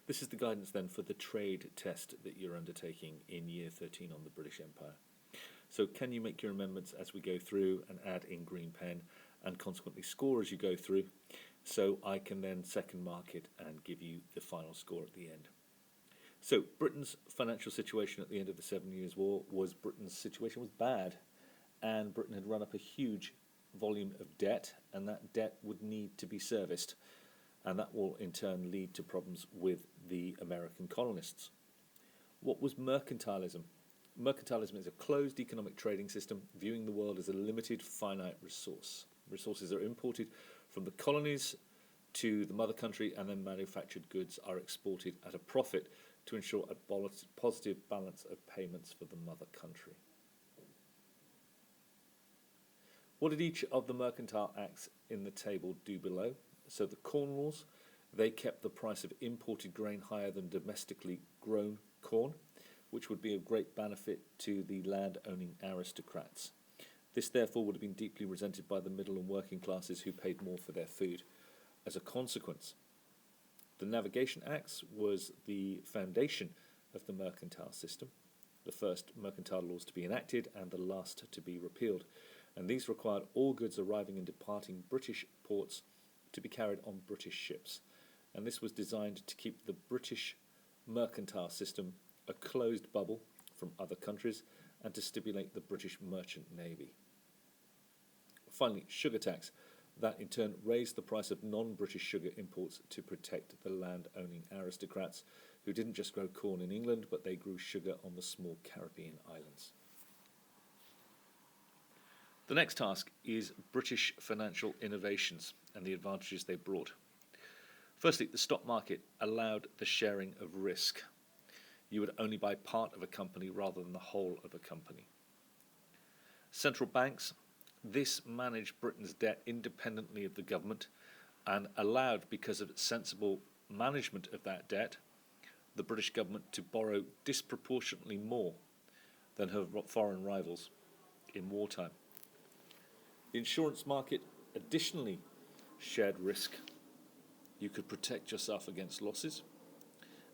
This is the guidance then for the trade test that you're undertaking in year 13 on the British Empire. So can you make your amendments as we go through and add in green pen and consequently score as you go through, so I can then second mark it and give you the final score at the end. So Britain's financial situation at the end of the 7 Years' War Britain's situation was bad, and Britain had run up a huge volume of debt, and that debt would need to be serviced, and that will in turn lead to problems with the American colonists. What was mercantilism? Mercantilism is a closed economic trading system viewing the world as a limited, finite resource. Resources are imported from the colonies to the mother country, and then manufactured goods are exported at a profit to ensure a positive balance of payments for the mother country. What did each of the mercantile acts in the table do below? So the Corn Laws, they kept the price of imported grain higher than domestically grown corn, which would be of great benefit to the land-owning aristocrats. This therefore would have been deeply resented by the middle and working classes who paid more for their food. As a consequence, the Navigation Acts was the foundation of the mercantile system, the first mercantile laws to be enacted and the last to be repealed, and these required all goods arriving and departing British ports to be carried on British ships, and this was designed to keep the British mercantile system a closed bubble from other countries and to stimulate the British merchant navy. Finally, sugar tax. That in turn raised the price of non-British sugar imports to protect the land-owning aristocrats who didn't just grow corn in England, but they grew sugar on the small Caribbean islands. The next task is British financial innovations and the advantages they brought. Firstly, the stock market allowed the sharing of risk. You would only buy part of a company rather than the whole of a company. Central banks, this managed Britain's debt independently of the government and allowed, because of its sensible management of that debt, the British government to borrow disproportionately more than her foreign rivals in wartime. The insurance market additionally shared risk. You could protect yourself against losses.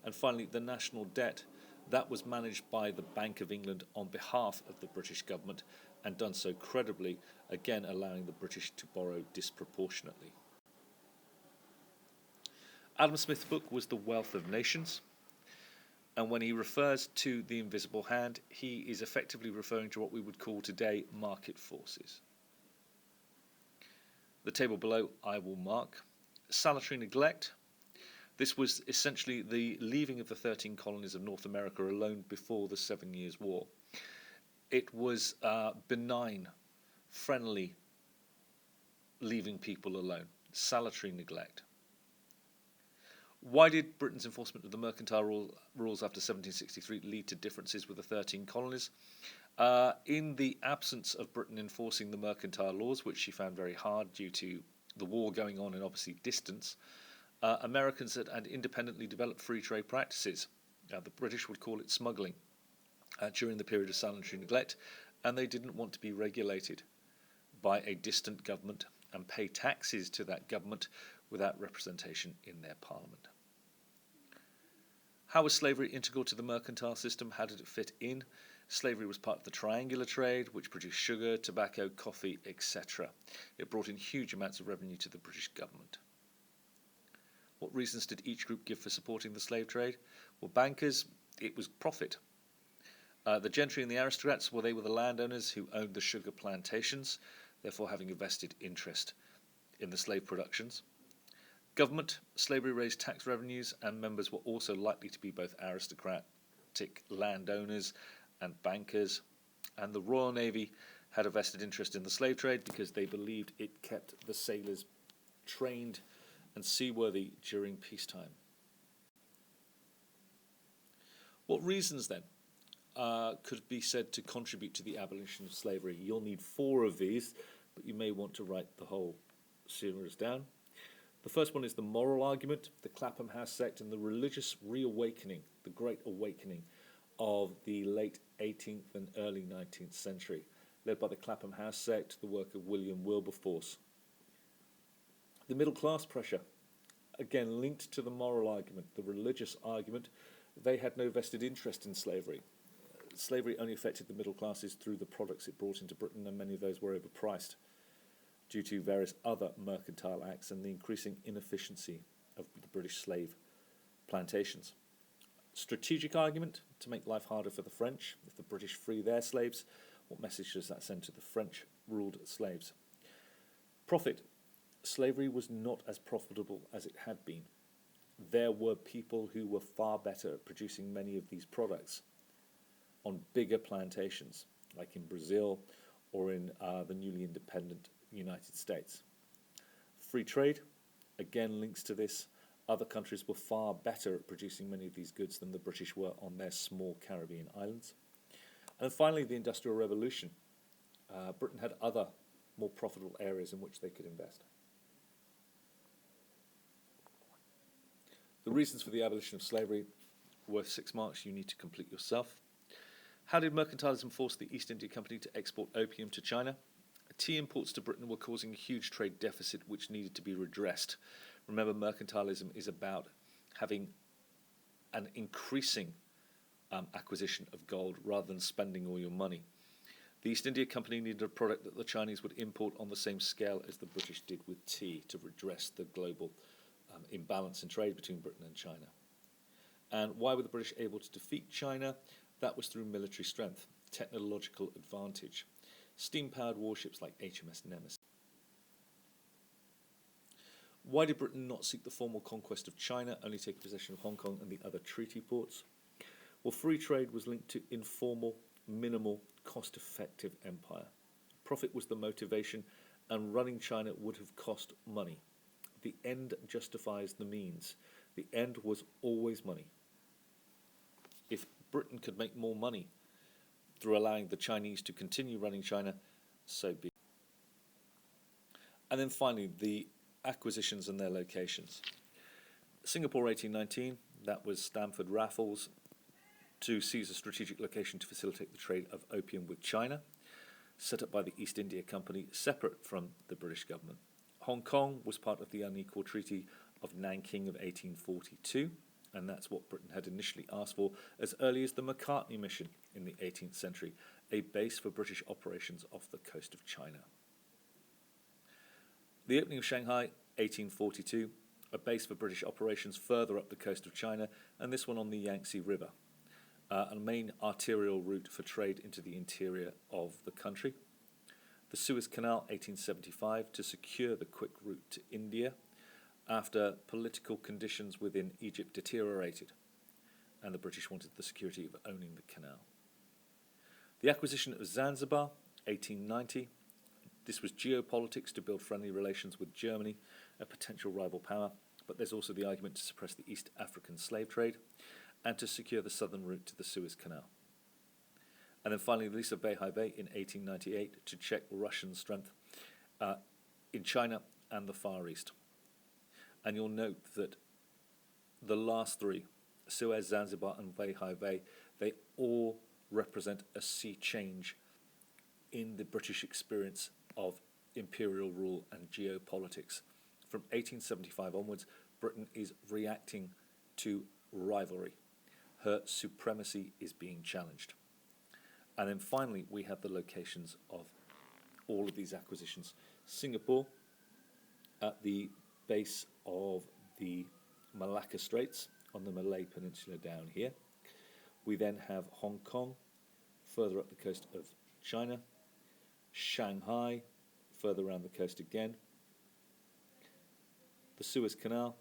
And finally, the national debt, that was managed by the Bank of England on behalf of the British government and done so credibly, again allowing the British to borrow disproportionately. Adam Smith's book was The Wealth of Nations, and when he refers to the invisible hand, he is effectively referring to what we would call today market forces. The table below I will mark. Salutary neglect. This was essentially the leaving of the 13 colonies of North America alone before the 7 Years' War. It was benign, friendly, leaving people alone. Salutary neglect. Why did Britain's enforcement of the mercantile rules after 1763 lead to differences with the 13 colonies? In the absence of Britain enforcing the mercantile laws, which she found very hard due to the war going on and obviously distance, Americans had independently developed free trade practices. The British would call it smuggling during the period of salutary neglect, and they didn't want to be regulated by a distant government and pay taxes to that government without representation in their parliament. How was slavery integral to the mercantile system? How did it fit in? Slavery was part of the triangular trade, which produced sugar, tobacco, coffee, etc. It brought in huge amounts of revenue to the British government. What reasons did each group give for supporting the slave trade? Well, bankers, it was profit. The gentry and the aristocrats, well, they were the landowners who owned the sugar plantations, therefore having a vested interest in the slave productions. Government, slavery raised tax revenues, and members were also likely to be both aristocratic landowners and bankers. And the Royal Navy had a vested interest in the slave trade because they believed it kept the sailors trained and seaworthy during peacetime. What reasons then could be said to contribute to the abolition of slavery? You'll need 4 of these, but you may want to write the whole series down. The first one is the moral argument, the Clapham House sect, and the religious reawakening, the Great Awakening of the late 18th and early 19th century, led by the Clapham House sect, the work of William Wilberforce. The middle class pressure. again linked to the moral argument, the religious argument. They had no vested interest in slavery. Slavery only affected the middle classes through the products it brought into Britain, and many of those were overpriced due to various other mercantile acts and the increasing inefficiency of the British slave plantations. Strategic argument, to make life harder for the French. If the British free their slaves, what message does that send to the French-ruled slaves? Profit. Slavery was not as profitable as it had been. There were people who were far better at producing many of these products on bigger plantations, like in Brazil or in the newly independent United States. Free trade, again, links to this. Other countries were far better at producing many of these goods than the British were on their small Caribbean islands. And finally, the Industrial Revolution. Britain had other more profitable areas in which they could invest. The reasons for the abolition of slavery were 6 marks you need to complete yourself. How did mercantilism force the East India Company to export opium to China? Tea imports to Britain were causing a huge trade deficit which needed to be redressed. Remember, mercantilism is about having an increasing acquisition of gold rather than spending all your money. The East India Company needed a product that the Chinese would import on the same scale as the British did with tea to redress the global imbalance in trade between Britain and China. And why were the British able to defeat China? That was through military strength, technological advantage, steam-powered warships like HMS Nemesis. Why did Britain not seek the formal conquest of China, only taking possession of Hong Kong and the other treaty ports? Well, free trade was linked to informal, minimal, cost-effective empire. Profit was the motivation, and running China would have cost money. The end justifies the means. The end was always money. If Britain could make more money through allowing the Chinese to continue running China, so be it. And then finally, the acquisitions and their locations. Singapore 1819, that was Stamford Raffles to seize a strategic location to facilitate the trade of opium with China, set up by the East India Company, separate from the British government. Hong Kong was part of the unequal Treaty of Nanking of 1842, and that's what Britain had initially asked for as early as the Macartney Mission in the 18th century, a base for British operations off the coast of China. The opening of Shanghai, 1842, a base for British operations further up the coast of China, and this one on the Yangtze River, a main arterial route for trade into the interior of the country. The Suez Canal, 1875, to secure the quick route to India after political conditions within Egypt deteriorated, and the British wanted the security of owning the canal. The acquisition of Zanzibar, 1890. This was geopolitics to build friendly relations with Germany, a potential rival power, but there's also the argument to suppress the East African slave trade and to secure the southern route to the Suez Canal. And then finally, the release of Beihai Bay in 1898 to check Russian strength in China and the Far East. And you'll note that the last three, Suez, Zanzibar and Beihai Bay, they all represent a sea change in the British experience of imperial rule and geopolitics. From 1875 onwards, Britain is reacting to rivalry. Her supremacy is being challenged. And then finally, we have the locations of all of these acquisitions. Singapore, at the base of the Malacca Straits on the Malay Peninsula down here. We then have Hong Kong, further up the coast of China. Shanghai, further around the coast again. The Suez Canal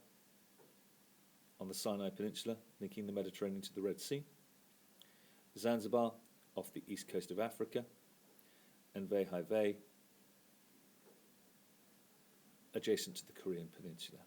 on the Sinai Peninsula, linking the Mediterranean to the Red Sea. Zanzibar, off the east coast of Africa, and Beihai Bay, adjacent to the Korean Peninsula.